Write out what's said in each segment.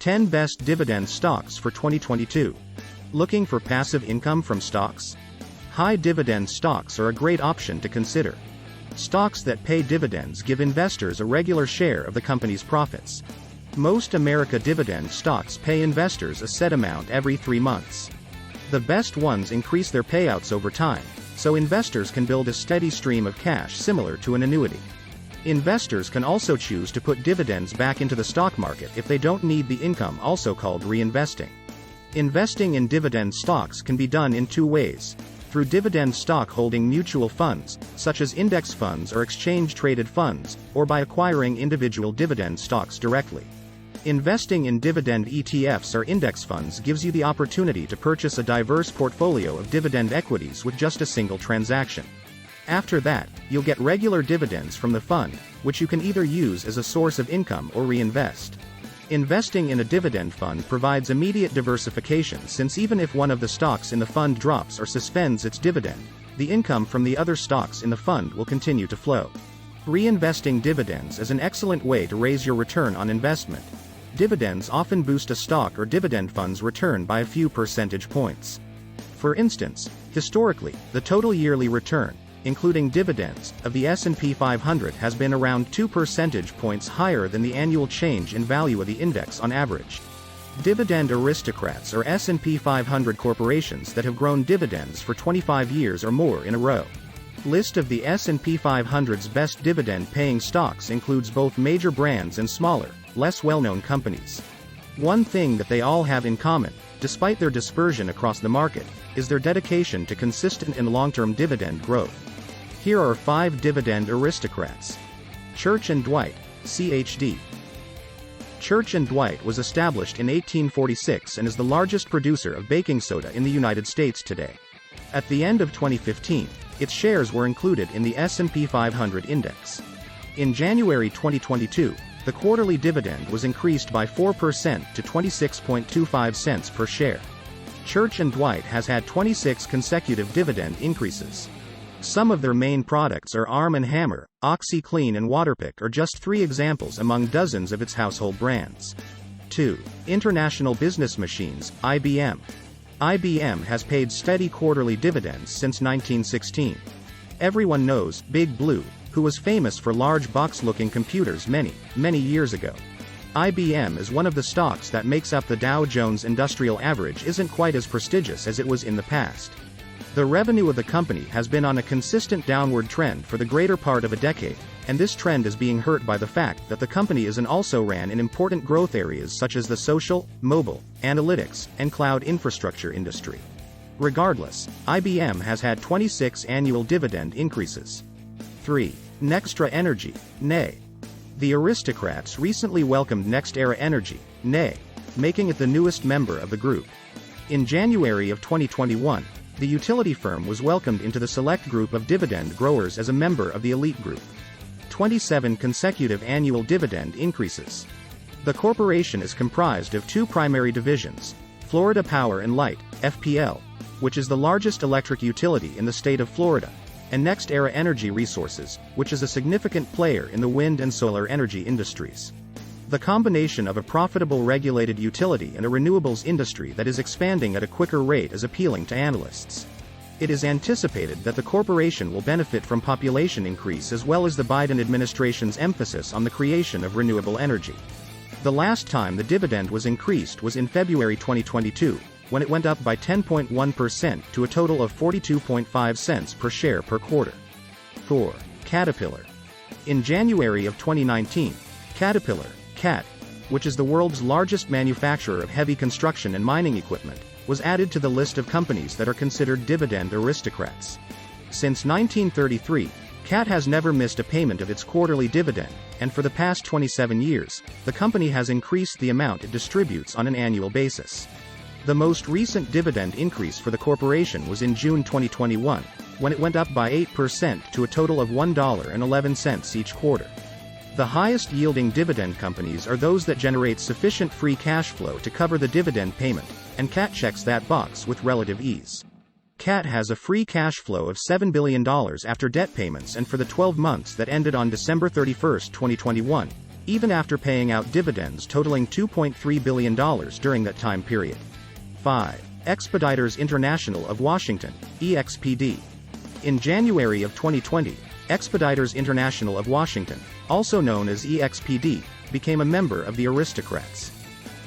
10 Best Dividend Stocks for 2022. Looking for passive income from stocks? High dividend stocks are a great option to consider. Stocks that pay dividends give investors a regular share of the company's profits. Most America dividend stocks pay investors a set amount every 3 months. The best ones increase their payouts over time, so investors can build a steady stream of cash similar to an annuity. Investors can also choose to put dividends back into the stock market if they don't need the income, also called reinvesting. Investing in dividend stocks can be done in 2 ways: through dividend stock holding mutual funds, such as index funds or exchange-traded funds, or by acquiring individual dividend stocks directly. Investing in dividend ETFs or index funds gives you the opportunity to purchase a diverse portfolio of dividend equities with just a single transaction. After that, you'll get regular dividends from the fund, which you can either use as a source of income or reinvest. Investing in a dividend fund provides immediate diversification, since even if one of the stocks in the fund drops or suspends its dividend, the income from the other stocks in the fund will continue to flow. Reinvesting dividends is an excellent way to raise your return on investment. Dividends often boost a stock or dividend fund's return by a few percentage points. For instance, historically, the total yearly return, including dividends, of the S&P 500 has been around 2 percentage points higher than the annual change in value of the index on average. Dividend aristocrats are S&P 500 corporations that have grown dividends for 25 years or more in a row. List of the S&P 500's best dividend-paying stocks includes both major brands and smaller, less well-known companies. One thing that they all have in common, despite their dispersion across the market, is their dedication to consistent and long-term dividend growth. Here are 5 dividend aristocrats. Church & Dwight, CHD. Church & Dwight was established in 1846 and is the largest producer of baking soda in the United States today. At the end of 2015, its shares were included in the S&P 500 index. In January 2022, the quarterly dividend was increased by 4% to 26.25 cents per share. Church & Dwight has had 26 consecutive dividend increases. Some of their main products are Arm & Hammer, OxyClean and Waterpik are just 3 examples among dozens of its household brands. 2. International Business Machines, IBM. IBM has paid steady quarterly dividends since 1916. Everyone knows Big Blue, who was famous for large box-looking computers many years ago. IBM is one of the stocks that makes up the Dow Jones Industrial Average isn't quite as prestigious as it was in the past. The revenue of the company has been on a consistent downward trend for the greater part of a decade, and this trend is being hurt by the fact that the company also ran in important growth areas such as the social, mobile, analytics, and cloud infrastructure industry. Regardless, IBM has had 26 annual dividend increases. 3. Nextra Energy, NE. The aristocrats recently welcomed Nextra Energy, NE, making it the newest member of the group. In January of 2021, the utility firm was welcomed into the select group of dividend growers as a member of the elite group. 27 consecutive annual dividend increases. The corporation is comprised of 2 primary divisions: Florida Power and Light, FPL, which is the largest electric utility in the state of Florida, and Nextra Energy Resources, which is a significant player in the wind and solar energy industries. The combination of a profitable regulated utility and a renewables industry that is expanding at a quicker rate is appealing to analysts. It is anticipated that the corporation will benefit from population increase as well as the Biden administration's emphasis on the creation of renewable energy. The last time the dividend was increased was in February 2022, when it went up by 10.1% to a total of 42.5 cents per share per quarter. 4. Caterpillar. In January of 2019, Caterpillar, CAT, which is the world's largest manufacturer of heavy construction and mining equipment, was added to the list of companies that are considered dividend aristocrats. Since 1933, CAT has never missed a payment of its quarterly dividend, and for the past 27 years, the company has increased the amount it distributes on an annual basis. The most recent dividend increase for the corporation was in June 2021, when it went up by 8% to a total of $1.11 each quarter. The highest yielding dividend companies are those that generate sufficient free cash flow to cover the dividend payment, and CAT checks that box with relative ease. CAT has a free cash flow of $7 billion after debt payments, and for the 12 months that ended on December 31, 2021, even after paying out dividends totaling $2.3 billion during that time period. 5. Expeditors International of Washington, EXPD. In January of 2020, Expeditors International of Washington, also known as EXPD, became a member of the Aristocrats.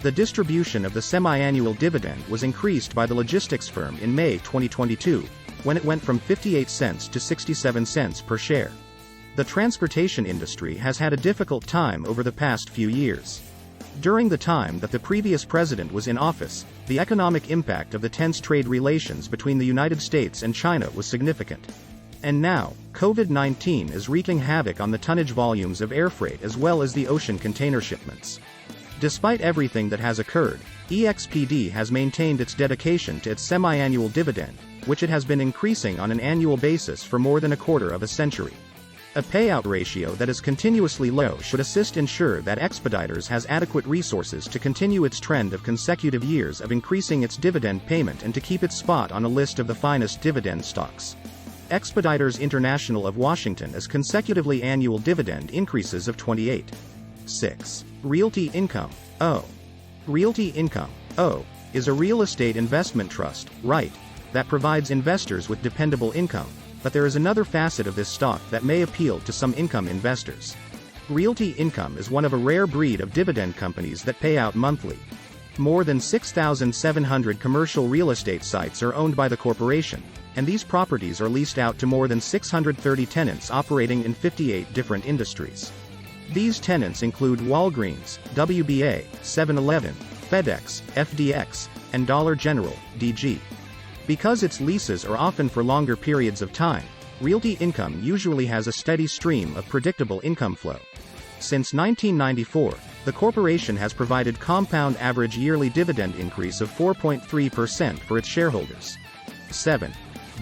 The distribution of the semi-annual dividend was increased by the logistics firm in May 2022, when it went from 58 cents to 67 cents per share. The transportation industry has had a difficult time over the past few years. During the time that the previous president was in office, the economic impact of the tense trade relations between the United States and China was significant. And now, COVID-19 is wreaking havoc on the tonnage volumes of air freight as well as the ocean container shipments. Despite everything that has occurred, EXPD has maintained its dedication to its semi-annual dividend, which it has been increasing on an annual basis for more than a quarter of a century. A payout ratio that is continuously low should assist ensure that Expeditors has adequate resources to continue its trend of consecutive years of increasing its dividend payment and to keep its spot on a list of the finest dividend stocks. Expeditors International of Washington has consecutively annual dividend increases of 28. 6. Realty Income, O. Realty Income, O, is a real estate investment trust, REIT, that provides investors with dependable income, but there is another facet of this stock that may appeal to some income investors. Realty Income is one of a rare breed of dividend companies that pay out monthly. More than 6,700 commercial real estate sites are owned by the corporation, and these properties are leased out to more than 630 tenants operating in 58 different industries. These tenants include Walgreens, WBA, 7-Eleven, FedEx, FDX, and Dollar General, DG. Because its leases are often for longer periods of time, Realty Income usually has a steady stream of predictable income flow. Since 1994, the corporation has provided compound average yearly dividend increase of 4.3% for its shareholders. 7.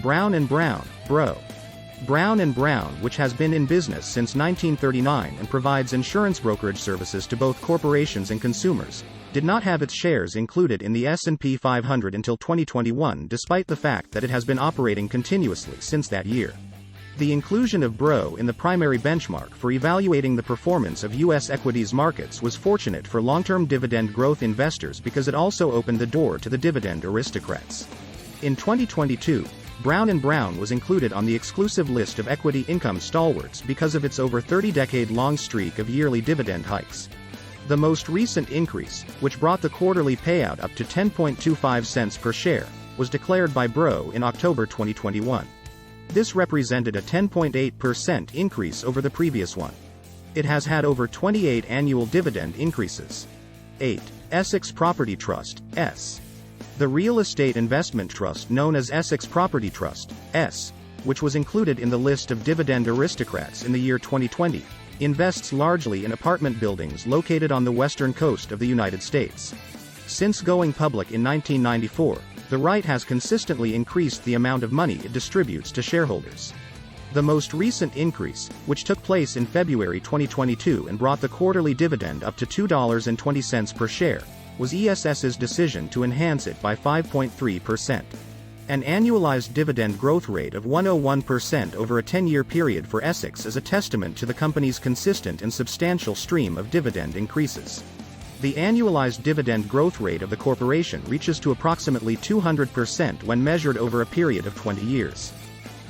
Brown & Brown, Bro. Brown & Brown, which has been in business since 1939 and provides insurance brokerage services to both corporations and consumers, did not have its shares included in the S&P 500 until 2021 despite the fact that it has been operating continuously since that year. The inclusion of Bro in the primary benchmark for evaluating the performance of U.S. equities markets was fortunate for long-term dividend growth investors because it also opened the door to the dividend aristocrats. In 2022, Brown & Brown was included on the exclusive list of equity income stalwarts because of its over 30-decade-long streak of yearly dividend hikes. The most recent increase, which brought the quarterly payout up to 10.25 cents per share, was declared by Bro in October 2021. This represented a 10.8% increase over the previous one. It has had over 28 annual dividend increases. 8. Essex Property Trust, S. The real estate investment trust known as Essex Property Trust, S, which was included in the list of dividend aristocrats in the year 2020, invests largely in apartment buildings located on the western coast of the United States. Since going public in 1994, the REIT has consistently increased the amount of money it distributes to shareholders. The most recent increase, which took place in February 2022 and brought the quarterly dividend up to $2.20 per share, was ESS's decision to enhance it by 5.3%. An annualized dividend growth rate of 101% over a 10-year period for Essex is a testament to the company's consistent and substantial stream of dividend increases. The annualized dividend growth rate of the corporation reaches to approximately 200% when measured over a period of 20 years.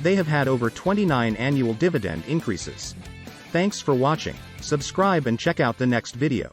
They have had over 29 annual dividend increases. Thanks for watching. Subscribe and check out the next video.